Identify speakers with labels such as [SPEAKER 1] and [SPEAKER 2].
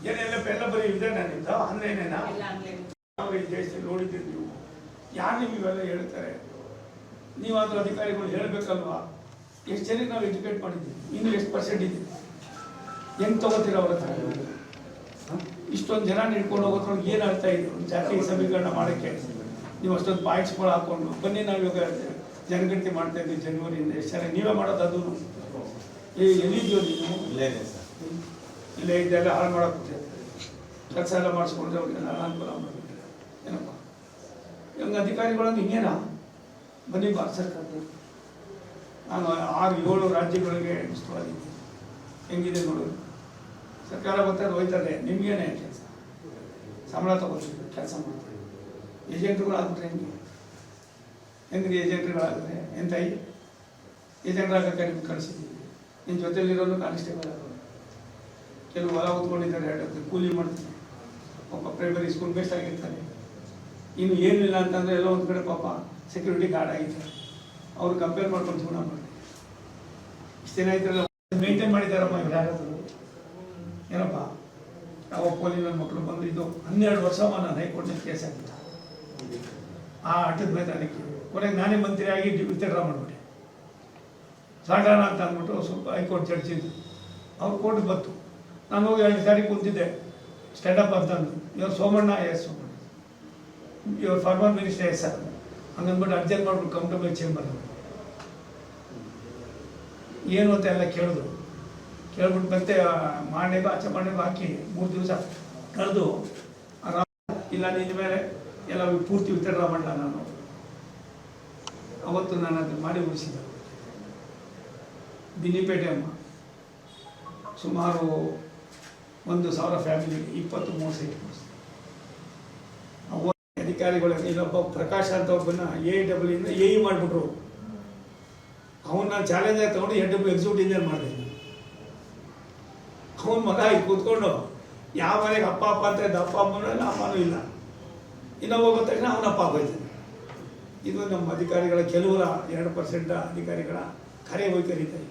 [SPEAKER 1] ಏನೆಲ್ಲ ಎಲ್ಲ ಬರೀ ಇದೆ ನಾನಿಂದ ಆನ್ಲೈನೇನಾ ನಾವು ಈ ದೇಶದಲ್ಲಿ ನೋಡಿದ್ದೀರಿ ನೀವು. ಯಾರು ನೀವು ಇವೆಲ್ಲ ಹೇಳ್ತಾರೆ? ನೀವಾದರೂ ಅಧಿಕಾರಿಗಳು ಹೇಳಬೇಕಲ್ವಾ? ಎಷ್ಟು ಜನಕ್ಕೆ ನಾವು ಎಜುಕೇಟ್ ಮಾಡಿದ್ದೀವಿ, ಇನ್ನು ಎಷ್ಟು ಪರ್ಸೆಂಟ್ ಇದೆ, ಹೆಂಗೆ ತಗೋತೀರ ಅವ್ರ ಹತ್ರ? ಇಷ್ಟೊಂದು ಜನ ಹಿಡ್ಕೊಂಡು ಹೋಗೋದ್ರೊಳಗೆ ಏನು ಅರ್ಥ ಇದೆ? ಒಂದು ಜಾತಿ ಸಮೀಕರಣ ಮಾಡೋಕ್ಕೆ ನೀವು ಅಷ್ಟೊಂದು ಪಾಯಿಂಟ್ಸ್ಗಳು ಹಾಕ್ಕೊಂಡು ಬನ್ನಿ. ನಾವು ಇವಾಗ ಜನಗಣತಿ ಮಾಡ್ತಾ ಇದ್ದೀವಿ ಜನವರಿಯಿಂದ. ಎಷ್ಟು ಜನ ನೀವೇ ಮಾಡೋದು? ಅದು ಎಲ್ಲಿದ್ದೀವಿ ನೀವು? ಇಲ್ಲೇ ಇದೆಲ್ಲ ಹಾಳು ಮಾಡೋಕ್ಕೆ ಕೆಲಸ ಎಲ್ಲ ಮಾಡಿಸ್ಕೊಂಡ್ರೆ ಅವ್ರಿಗೆಲ್ಲ ಅನುಕೂಲ ಮಾಡಬೇಕು. ಏನಪ್ಪ ಇವಾಗ ಅಧಿಕಾರಿಗಳಂದು ಹಿಂಗೇನಾ? ಬನ್ನಿ ಭಾರತ ಸರ್ಕಾರದಲ್ಲಿ ನಾನು 6-7 ರಾಜ್ಯಗಳಿಗೆ ಇಷ್ಟವಾಗಿದ್ದೀನಿ. ಹೆಂಗಿದೆ ನೋಡೋದು? ಸರ್ಕಾರ ಗೊತ್ತಾಗ ಹೋಯ್ತಾರೆ. ನಿಮ್ಗೇನೆ ಕೆಲಸ, ಸಂಬಳ ತಗೋತೀವಿ, ಕೆಲಸ ಮಾಡ್ತೀವಿ. ಏಜೆಂಟ್ರುಗಳು ಆಗ್ಬಿಟ್ರೆ ಹೆಂಗ್ರಿ ಏಜೆಂಟ್ರುಗಳಾದರೆ ಎಂತ ಏಜೆಂಟ್ರಾಗಕ್ಕೆ ನಿಮ್ಗೆ ಕಳಿಸಿದ್ದೀವಿ. ನಿಮ್ಮ ಜೊತೆಲಿರೋದು ಕಾನ್ಸ್ಟೇಬಲ್ ಆಗೋದು. ಕೆಲವು ಹೊಲ ಹೊತ್ಕೊಂಡಿದ್ದಾರೆ, 2 ಕೂಲಿ ಮಾಡ್ತಾರೆ. ಪಾಪ ಪ್ರೈಮರಿ ಸ್ಕೂಲ್ ಬೇಸ್ಟ್ ಆಗಿರ್ತಾರೆ. ಇನ್ನು ಏನಿಲ್ಲ ಅಂತಂದರೆ ಎಲ್ಲ ಒಂದು ಕಡೆ ಪಾಪ ಸೆಕ್ಯೂರಿಟಿ ಗಾರ್ಡ್ ಆಗಿದ್ದಾರೆ. ಅವ್ರು ಕಂಪೇರ್ ಮಾಡ್ಕೊಂಡು ಜೀವನ ಮಾಡಿ ಇಷ್ಟು ದಿನ ಆಯ್ತಲ್ಲ ಮೇಂಟೈನ್ ಮಾಡಿದ್ದಾರಮ್ಮ. ಇವ್ರು ಯಾರಾದರೂ ಏನಪ್ಪ? ಯಾವ ಪೋಲಿ ನನ್ನ ಮಕ್ಕಳು ಬಂದು ಇದು 12 ವರ್ಷ ನಾನು ಹೈಕೋರ್ಟ್ನಲ್ಲಿ ಕೇಸ್ ಆಗಿದ್ದ. ಆ ಆಟದ ಮೇಲೆ ಅದಕ್ಕೆ ಕೊನೆಗೆ ನಾನೇ ಮಂತ್ರಿಯಾಗಿ ವಿತ್ಡ್ರಾ ಮಾಡಿಬಿಟ್ಟೆ. ಸಾಗಾಣ ಅಂತ ಅಂದ್ಬಿಟ್ಟು ಸ್ವಲ್ಪ ಹೈಕೋರ್ಟ್ ಜಡ್ಜ್ ಇದ್ದು ಅವ್ರು ಕೋರ್ಟ್ಗೆ ಬಂತು. ನಾನು ಹೋಗಿ 2 ಸಾರಿ ಕೂತಿದ್ದೆ. ಸ್ಟ್ಯಾಂಡಪ್ ಅಂತಂದು ಇವ್ರು ಸೋಮಣ್ಣ ಎಸ್ ಸೋಮಣ್ಣ, ಇವ್ರು ಫಾರ್ಮರ್ ಮಿನಿಸ್ಟರ್ ಎಸ್ ಸರ್ ಹಂಗಂದ್ಬಿಟ್ಟು ಅರ್ಜೆಂಟ್ ಮಾಡ್ಬಿಟ್ಟು ಕಂಫರ್ಟಬಲ್ ಚೇಂಬರ್ ಏನು ಅಂತ ಎಲ್ಲ ಕೇಳಿದ್ರು. ಕೇಳ್ಬಿಟ್ಟು ಮತ್ತೆ ಮಾಡೇಗೂ ಆಚೆ ಮಾಡೇಗೂ ಹಾಕಿ 3 ದಿವಸ ಕಳೆದು ಇಲ್ಲ ನಿನ್ನ ಮೇಲೆ ಎಲ್ಲ ಪೂರ್ತಿ ವಿತ್ಡ್ರಾ ಮಾಡಲ್ಲ ನಾನು. ಅವತ್ತು ನಾನು ಅದನ್ನು ಮಾಡಿ ಉಳಿಸಿದ್ದೆ. ದಿನಿಪೇಟೆ ಅಮ್ಮ ಸುಮಾರು 1,000 ಫ್ಯಾಮಿಲಿ 20-30 ಸೈಟ್ ಅಧಿಕಾರಿಗಳು. ಇಲ್ಲೊಬ್ಬ ಪ್ರಕಾಶ್ ಅಂತ ಒಬ್ಬನ AWಯಿಂದ AE ಮಾಡಿಬಿಟ್ರು. ಅವನ್ನ ಚಾಲೆಂಜ್ ಆಗಿ ತಗೊಂಡು HW ಎಕ್ಸಿಕ್ಯೂಟಿವ್ ಇಂಜಿನಿಯರ್ ಮಾಡಿದೆ. ಅವನ ಮಗ ಇಲ್ಲಿ ಕೂತ್ಕೊಂಡು ಯಾವ ಮನೆಗೆ ಅಪ್ಪ ಅಂತ ಅಪ್ಪ ಅಮ್ಮನೂ ಇಲ್ಲ, ಅಮ್ಮನೂ ಇಲ್ಲ. ಇನ್ನೊಬ್ಬ ಬಂದ ತಕ್ಷಣ ಅವನ ಅಪ್ಪ ಆಗೋಯ್ತಾನೆ. ಇದು ನಮ್ಮ ಅಧಿಕಾರಿಗಳ ಕೆಲವರ 2% ಅಧಿಕಾರಿಗಳ ಕಾರ್ಯವೈಖರಿ ಇದೆ.